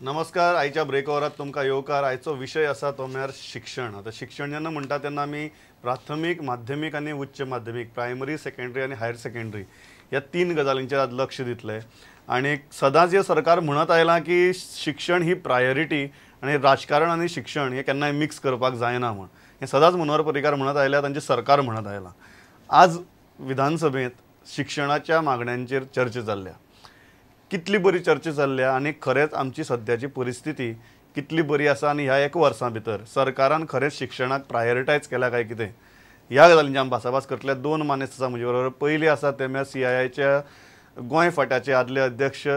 नमस्कार. आयच्या ब्रेकओवरात तुमकां येवकार. आयचो विशय आसा तो म्हळ्यार शिक्षण. आता शिक्षण जेन्ना म्हणटा तेन्ना आमी प्राथमीक, माध्यमीक आनी उच्च माध्यमीक, प्रायमरी, सेकंडरी आनी हायर सेकंडरी ह्या तीन गजालींचेर आज लक्ष दितले. आणि सदांच हे सरकार म्हणत आयलां की शिक्षण ही प्रायोरिटी आणि राजकारण आनी शिक्षण हे केन्नाय मिक्स करपाक जायना म्हण. हे सदांच मनोहर पर्रीकार म्हणत आयल्या, तांचे सरकार म्हणत आयलां. आज विधानसभेत शिक्षणाच्या मागण्यांचेर चर्चा जाल्ल्या. कितली बरी चर्चा जाल्ल्या आनी खरेंच आमची सद्याची परिस्थिती कितली बरी आसा आनी ह्या एक वर्सां भितर सरकारान खरेंच शिक्षणाक प्रायोरिटायज केल्या काय कितें ह्या गजालींची आमी भासाभास करतले. दोन मानेस्त आसा म्हजे बरोबर. पयली आसा ते म्हळ्यार CIIच्या गोंय फांट्याचे आदले अध्यक्ष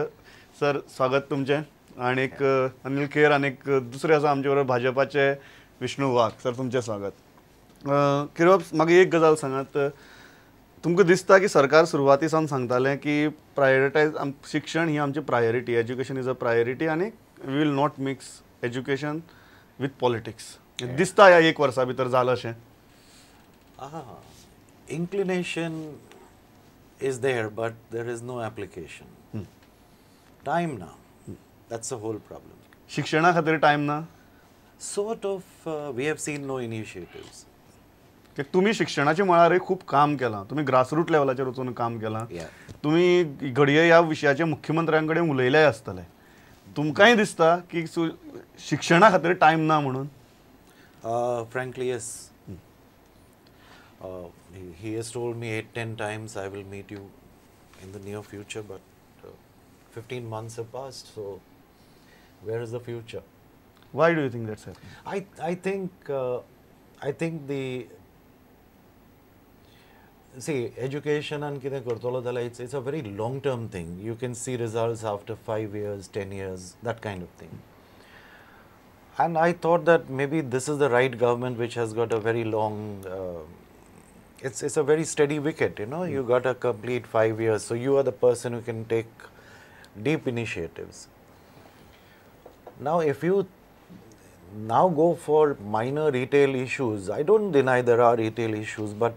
सर, स्वागत तुमचें. आनीक अनिल खेर. आनीक दुसरे आसा आमचे बरोबर भाजपाचे विष्णू वाघ. सर तुमचें स्वागत. किरोब, म्हाका एक गजाल सांगात, तुमकां दिसता की सरकार सुरवाती सावन सांगतालें की प्रायोरिटायज शिक्षण ही आमची priority, education is a priority आनी we will not mix education with politics. दिसता ह्या एक वर्सा भितर जालें अशें? Inclination is there, but there is no application. Time now. That's the whole problem. शिक्षणा खातीर टायम ना? Sort of, we have seen no initiatives. तुम्ही शिक्षणाच्या मळारय खूप काम केलां. तुम्ही ग्रासरूट लेवलाचेर वचून काम केलां. तुम्ही घडये ह्या विशयाचे मुख्यमंत्र्यां कडेन उलयलेय आसतले. तुमकांय दिसता की शिक्षणा खातीर टायम ना म्हणून? Frankly, yes. He has told me 8-10 times I will meet you in the near future, but 15 months have passed, so where is the future? Why do you think that's happening? I think the see, education and kide kartolo dala, it's a very long term thing. You can see results after 5 years, 10 years, that kind of thing. And I thought that maybe this is the right government which has got a very long it's a very steady wicket, you know. You got to complete 5 years, so you are the person who can take deep initiatives. Now if you now go for minor retail issues, I don't deny there are retail issues, but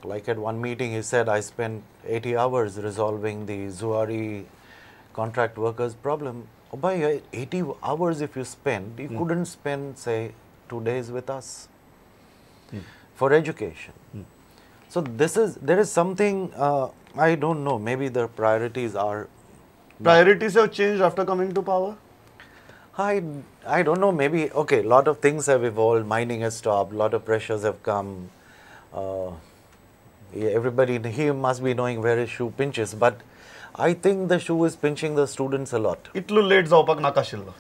like at one meeting he said I spent 80 hours resolving the Zuari contract workers problem. Oh, by 80 hours if you spend, you couldn't spend say 2 days with us for education. So there is something, I don't know, maybe the priorities have changed after coming to power? I don't know, maybe, okay, a lot of things have evolved, mining has stopped, a lot of pressures have come. Everybody here must be knowing where his shoe pinches, but I think the shoe is pinching the students a lot. इतलो late जावपाक नाका आशिल्लो.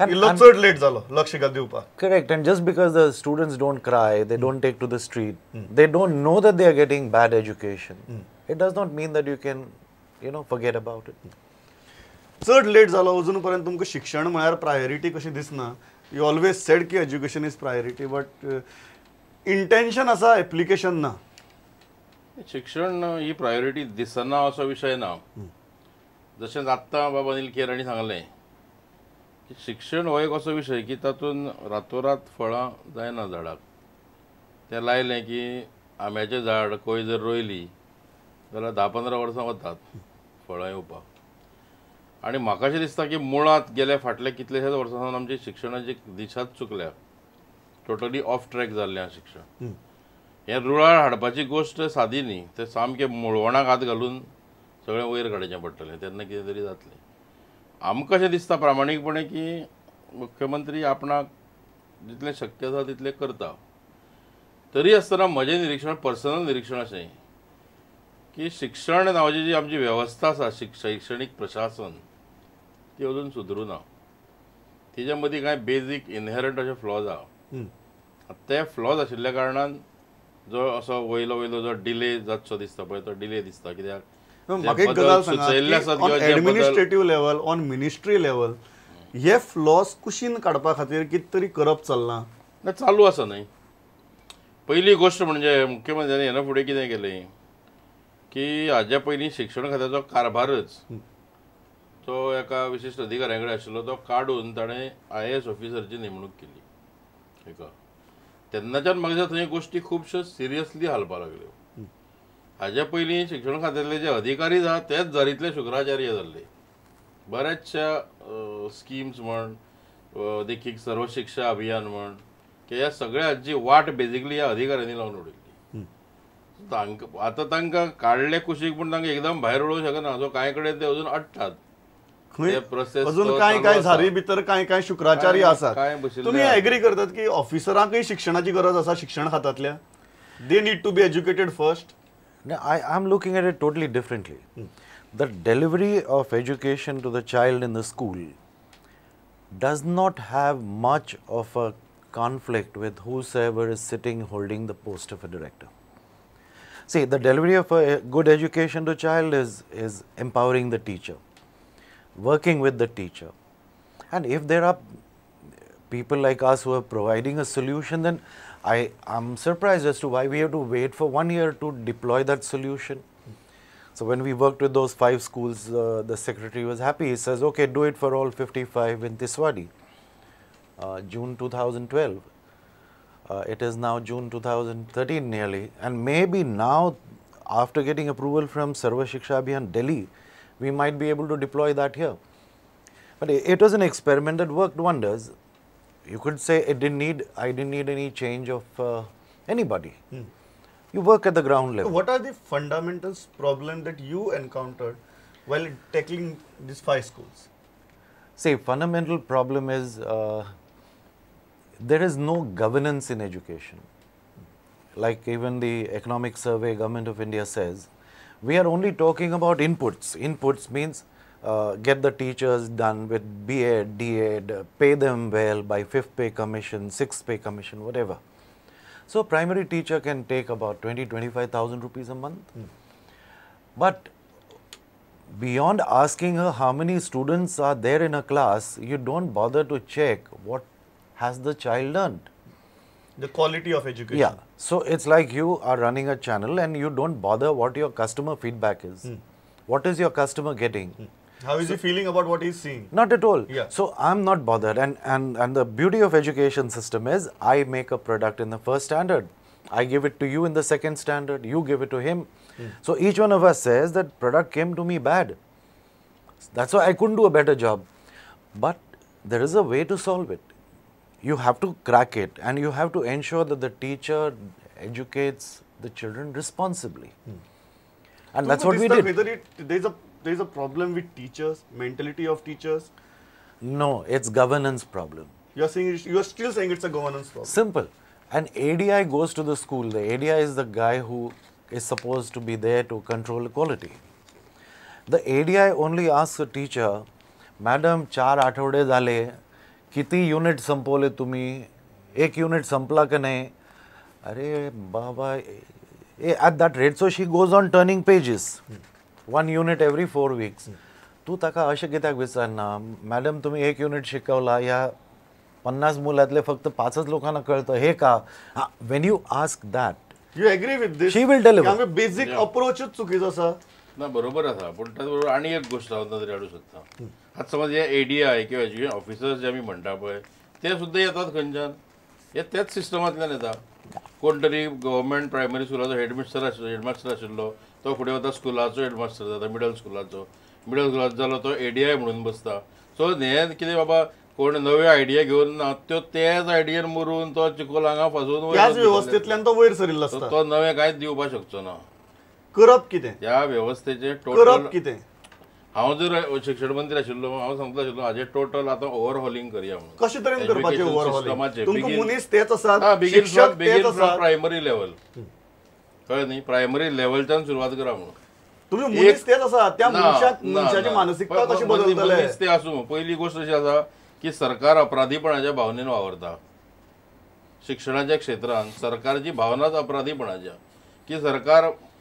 इल्लो चड late जालो लक्ष दिवपाक. Correct, and just because the students don't cry, they don't take to the street, they don't know that they are getting bad education. It does not mean that you can, forget about it. चड late जालो अजून पर्यंत तुमकां शिक्षण म्हळ्यार priority कशी दिसना. You always sed की education is priority, but intention आसा, एप्लिकेशन ना. शिक्षण ही प्रायोरिटी दिसना असो विषय ना. जशें आत्तां बाबा अनिल खेर हांणी सांगलें की शिक्षण हो एक असो विशय की तातूंत रातोरात फळां जायना झाडाक. तें लायलें की आंब्याचें झाड कोय जर रोयली जाल्यार 10-15 वर्सां वतात फळां येवपाक. आनी म्हाका अशें दिसता की मुळांत गेल्या फाटल्या कितलेशेच वर्सां सावन आमची शिक्षणाची दिशाच चुकल्या. टोटली ऑफ ट्रॅक जाल्लें शिक्षण. हें रुळार हाडपाची गोश्ट सादी न्ही. तें सामकें मुळवणाक हात घालून सगळें वयर काडचें पडटलें, तेन्ना कितें तरी जातलें. आमकां अशें दिसता प्रामाणीकपणे की मुख्यमंत्री आपणाक जितलें शक्य आसा तितलें करता. तरी आसतना म्हजें निरीक्षण, पर्सनल निरीक्षण अशें की शिक्षण नांवाची जी आमची वेवस्था आसा, शैक्षणीक प्रशासन, ती अजून सुदरूं ना. तिच्या मदीं कांय बेजीक इनहेरंट अशे फ्लॉज आहा. ते फ्लॉज आशिल्ल्या कारणान जो असो वयलो जो डिले जातसो दिसता पळय, तो डिले दिसता. कित्याक म्हाका एक गजाल सांगात, administrative level, on ministry level, हे फ्लॉज कुशीन काडपा खातीर कितें तरी करप चल्लां? चालू आसा न्हय. पयली गोश्ट म्हणजे मुख्यमंत्र्यांनी हेना फुडें कितें केलें की हाज्या पयलीं शिक्षण खात्याचो कारभारच तो एका विशिश्ट अधिकाऱ्या कडेन आशिल्लो, तो काडून ताणें IAS ऑफिसरची नेमणूक केली एका. तेन्नाच्यान म्हाका दिसता थंय गोश्टी खुबश्यो सिरियसली हालपाक लागल्यो. हाज्या पयलीं शिक्षण खात्यांतले जे अधिकारी आसा तेच झरीतले शुक्राचार्य जाल्ले. बऱ्याचशा स्कीम्स म्हण देखीक सर्व शिक्षा अभियान म्हण की ह्या सगळ्याची वाट बेजिकली ह्या अधिकाऱ्यांनी लावन उडयली. आता तांकां काडले कुशीक पूण तांकां एकदम भायर उडोवंक शकना. सो कांय कडेन ते अजून अडटात. अजून काय झारी भितर काय शुक्राचार्य आसात. तुम्ही एग्री करतात की ऑफिसरांकय शिक्षणाची गरज आसा शिक्षण खात्यांतल्या? They need to be educated first. I'm looking at it totally differently. The delivery of education to the child in the school does not have much of a conflict with whosoever is sitting holding the post of a director. See, the delivery of a good education to child is empowering the teacher, working with the teacher. And if there are people like us who are providing a solution, then I'm surprised as to why we have to wait for 1 year to deploy that solution. So when we worked with those 5 schools, the secretary was happy. He says, okay, do it for all 55 in Tiswadi. June 2012. It is now June 2013 nearly. And maybe now, after getting approval from Sarva Shiksha Abhiyan Delhi, we might be able to deploy that here. But it was an experiment that worked wonders. You could say I didn't need any change of anybody. You work at the ground level. What are the fundamental problems that you encountered while tackling these 5 schools? See, fundamental problem is there is no governance in education. Like even the economic survey Government of India says, we are only talking about inputs. Inputs means get the teachers done with B.Ed, D.Ed, pay them well by 5th pay commission, 6th pay commission, whatever. So primary teacher can take about 25,000 rupees a month. But beyond asking her how many students are there in a class, you don't bother to check what has the child learned. The quality of education. Yeah. So it's like you are running a channel and you don't bother what your customer feedback is. What is your customer getting? How is he feeling about what he's seeing? Not at all. Yeah. So I'm not bothered. And the beauty of education system is I make a product in the first standard. I give it to you in the second standard. You give it to him. So each one of us says that product came to me bad. That's why I couldn't do a better job. But there is a way to solve it. You have to crack it and you have to ensure that the teacher educates the children responsibly. And that's what we did. Whether there is a problem with teachers, mentality of teachers? No, it's governance problem. You are still saying it's a governance problem. Simple. An ADI goes to the school. The ADI is the guy who is supposed to be there to control quality. The ADI only asks a teacher, Madam, 4 आठवडे झाले, किती unit संपवले तुम्ही? 1 unit संपला का नाही? अरे बाबा, at that rate, so she goes on turning pages. 1 unit every 4 weeks. तू ताका अशें कित्याक विचारना? मॅडम तुम्ही 1 युनिट शिकवला, या 50 मुलांतले फक्त 5च लोकांना कळतं, हे का? When you ask that, you agree with this? She will deliver. Basic अप्रोचच चुकीचो आसा. ना बरोबर आसा, पण त्याच बरोबर आणि एक गोष्ट हांव तरी हाडूं सोदता. आतां समज हे ADI किंवा एज्युकेशन ऑफिसर्स जे आमी म्हणटा पळय, ते सुद्दां येतात खंयच्यान? हे तेच सिस्टमांतल्यान येता. कोण तरी गव्हर्मेंट प्रायमरी स्कुलाचो हेडमास्टर आशिल्लो, तो फुडें वता स्कुलाचो हेडमास्टर जाता, मिडल स्कुलाचो जालो तो ADI म्हणून बसता. सो हे कितें बाबा कोण नव्यो आयडिया घेवन ना, त्यो तेच आयडियेन मरून तो चिकोल हांगा फसवून त्याच व्यवस्थेंतल्यान तो वयर सरिल्लो आसता. तो नवें कांयच दिवपाक शकचो ना. करप कितें? ह्या वेवस्थेचे करप टोटल कितें? हांव जर शिक्षण मंत्री आशिल्लो, हांव सांगता आशिल्लो हाजें टोटल आतां ओव्हरहॉलिंग करया म्हणून. कशें तरेन करपाचें ओव्हरहॉलिंग? तुमकां मनीस तेच आसात, बेगीन शिक्षक तेच फ्रॉम आसात. प्रायमरी लेवल, कळ्ळें न्ही? प्रायमरी लेवलच्यान सुरवात करा म्हणून. तुमी मनीस तेच आसात, त्या मनशाची मानसिकता कशी बदलतले? मनीस ते आसूं. पयली गोष्ट अशी आसा की सरकार अपराधीपणाच्या भावनेन वावरता. शिक्षणाच्या क्षेत्रांत सरकारची भावनाच अपराधीपणाच्या, की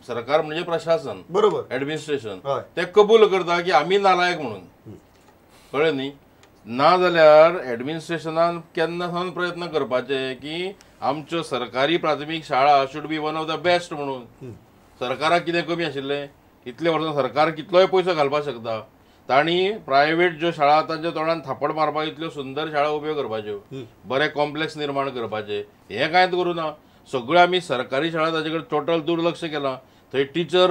सरकार म्हणजे प्रशासन, बरोबर, ऍडमिनिस्ट्रेशन, ते कबूल करता की आमी नालायक म्हणून. कळ्ळें न्ही? ना जाल्यार ऍडमिनिस्ट्रेशनान केन्ना सावन प्रयत्न करपाचे की आमच्यो सरकारी प्राथमीक शाळा should be one of the best म्हणून. सरकाराक कितें कमी आशिल्लें? इतले वर्सां सरकार कितलोय पयसो घालपाक शकता. तांणी प्रायव्हेट ज्यो शाळा तांच्या तोंडान थापड मारपाक इतल्यो सुंदर शाळा उब्यो करपाच्यो, बरे कॉम्प्लेक्स निर्माण करपाचे, हें कांयच करूं ना. सगळ्यो आमी सरकारी शाळा ताचे कडेन टोटल दुर्लक्ष केलां. थंय टीचर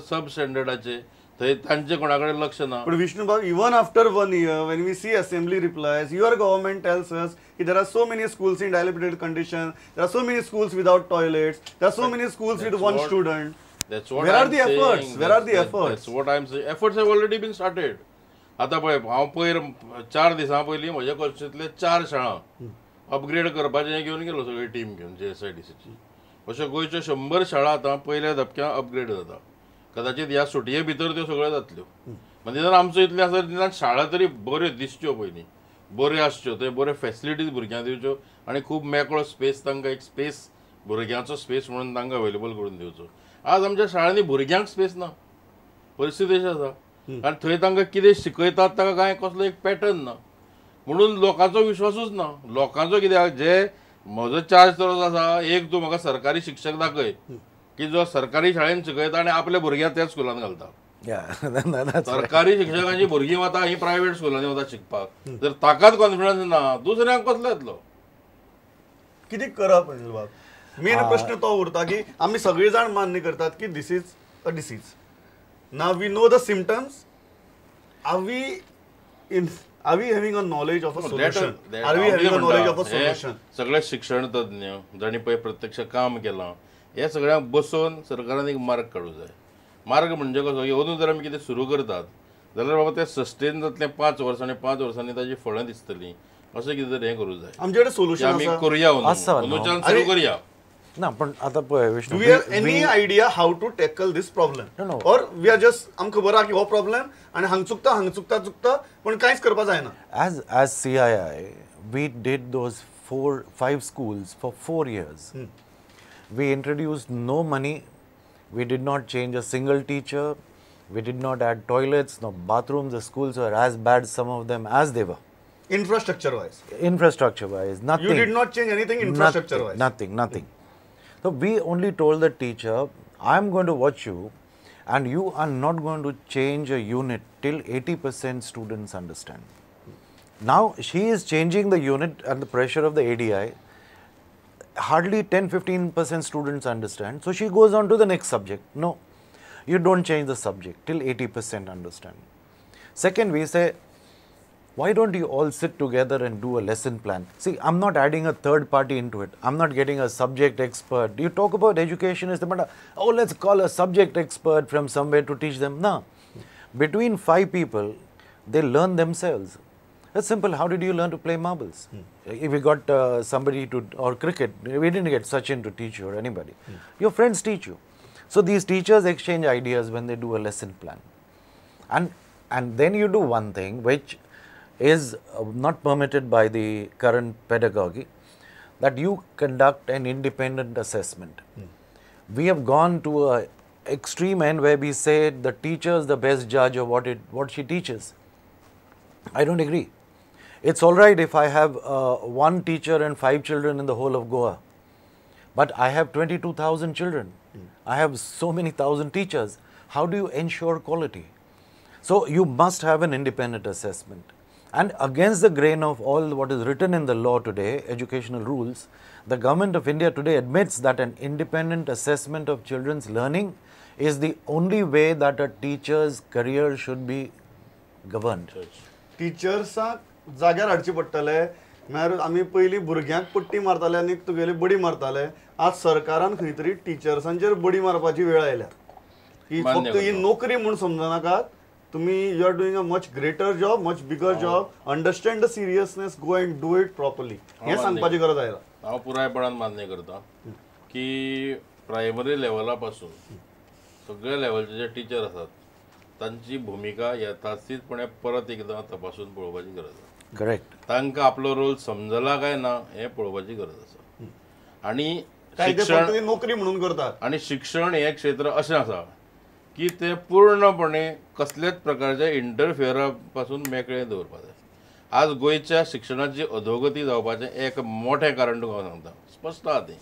सब स्टँडर्डाचे, थंय तांचे कोणा कडेन लक्ष ना. But Vishnu Bhav, even after 1 year, when we see assembly replies, your government tells us that there are so many schools in dilapidated condition, there are so many schools without toilets, there are so many schools with one student. That's what Where are I'm the saying. efforts? Where are the efforts? That's what I'm saying. Efforts have already been started. आता पळय हांव पयर 4 दिसां पयलीं म्हज्या कॉलेजींतले 4 शाळा upgrade करपाचें घेवन गेलो सगळी टीम घेवन JSIDCची. अश्यो गोंयच्यो 100 शाळा आतां पयल्या धपक्यान अपग्रेड जाता. कदाचित ह्या सुटये भितर त्यो सगळ्यो जातल्यो. म्हणजे जर आमचो इतलें आसा निदान शाळा तरी बऱ्यो दिसच्यो पयलीं, बऱ्यो आसच्यो, थंय बऱ्यो फॅसिलिटीज भुरग्यांक दिवच्यो आनी खूब मेकळो स्पेस तांकां एक स्पेस भुरग्यांचो स्पेस म्हणून तांकां अवेलेबल करून दिवचो. आज आमच्या शाळांनी भुरग्यांक स्पेस ना, परिस्थिती अशी आसा. आनी थंय तांकां कितें शिकयतात ताका कांय कसलो एक पॅटर्न ना, म्हणून लोकांचो विश्वासूच ना. लोकांचो कित्याक जे म्हजो चार्ज तर आसा, एक तूं म्हाका सरकारी शिक्षक दाखय की जो सरकारी शाळेंत शिकयता आनी आपल्या भुरग्यांक त्याच स्कुलान घालता. सरकारी शिक्षकांची भुरगीं वता ही प्रायव्हेट स्कुलांनी वता शिकपाक. जर ताकाच कॉन्फिडन्स ना, दुसऱ्यांक कसलो येतलो? कितें करप अनिल बाब? मेन प्रश्न तो उरता की आमी सगळीं जाण मान्य करतात की this is a disease. Now we know the symptoms. Are we having a knowledge of a solution? Are we having a knowledge of a solution? सगळे शिक्षण तज्ञ जाणी पळय प्रत्यक्ष काम केलां हे सगळ्यांक बसोवन सरकारान एक मार्ग काडूं जाय. मार्ग म्हणजे कसो की अंदूं जर आमी कितें सुरू करतात जाल्यार बाबा तें सस्टेन जातलें 5 वर्सांनी, 5 वर्सांनी ताजी फळां दिसतलीं अशें कितें तरी हें करूं जाय. आमचे कडेन सोल्युशन आमी करुया अंदूच्यान सुरू करुया. ना पण आता पळय Vishnu, Do we have any idea how to tackle this problem? No. Or we are just आमकां खबर आहा की हो प्रॉब्लेम आनी हांगा चुकता पण कांयच करपा जायना. as CII we did those 4-5 schools for 4 years. We introduced no money, we did not change a single teacher, we did not add toilets, no bathrooms. The schools were as bad, some of them, as they were. Infrastructure wise. Infrastructure wise, nothing. You did not change anything infrastructure wise. Nothing. So we only told the teacher, I'm going to watch you and you are not going to change a unit till 80% students understand. Now she is changing the unit at the pressure of the ADI. Hardly 10-15% students understand. So she goes on to the next subject. No, you don't change the subject till 80% understand. Second, we say, why don't you all sit together and do a lesson plan? See, I'm not adding a third party into it. I'm not getting a subject expert. You talk about education is the matter. Oh, let's call a subject expert from somewhere to teach them. No. Between 5 people, they learn themselves. It's simple. How did you learn to play marbles? If we got somebody to, or cricket, we didn't get Sachin to teach you or anybody. Your friends teach you. So these teachers exchange ideas when they do a lesson plan. And then you do one thing which is not permitted by the current pedagogy, that you conduct an independent assessment. We have gone to a extreme end where we say the teacher is the best judge of what she teaches. I don't agree. It's all right if I have one teacher and 5 children in the whole of Goa, but I have 22,000 children. I have so many thousand teachers. How do you ensure quality? So you must have an independent assessment. And against the grain of all what is written in the law today, educational rules, the government of India today admits that an independent assessment of children's learning is the only way that a teacher's career should be governed. टिचर्सांक जाग्यार हाडचे पडटले. म्हळ्यार आमी पयलीं भुरग्यांक पट्टी मारताले आनी तुगेली बडी मारताले. आज सरकारान खंय तरी टिचर्सांचेर बडी मारपाची वेळ आयल्या. ही फक्त ही नोकरी म्हूण समजनाकात. तुम्ही you are doing a much greater job, much bigger job. Understand the seriousness, go and do it properly. हे सांगपाची गरज आयला. हांव पुरायपणान मान्य करता की प्रायमरी लेवला पासून सगळ्या लेवलचे जे टीचर आसात तांची भूमिका यथास्थीतपणे परत एकदां तपासून पळोवपाची गरज आसा. करेक्ट. तांकां आपलो रोल समजला काय ना हें पळोवपाची गरज आसा. आनी शिक्षण नोकरी म्हणून करतात. आनी शिक्षण हें क्षेत्र अशें आसा की ते पूर्णपणे कसलेच प्रकारच्या इंटरफियरा पासून मेकळें दवरपा जाय. आज गोंयच्या शिक्षणाची अधोगती जावपाचें एक मोठें कारण तुका सांगता, स्पश्ट आहा तें.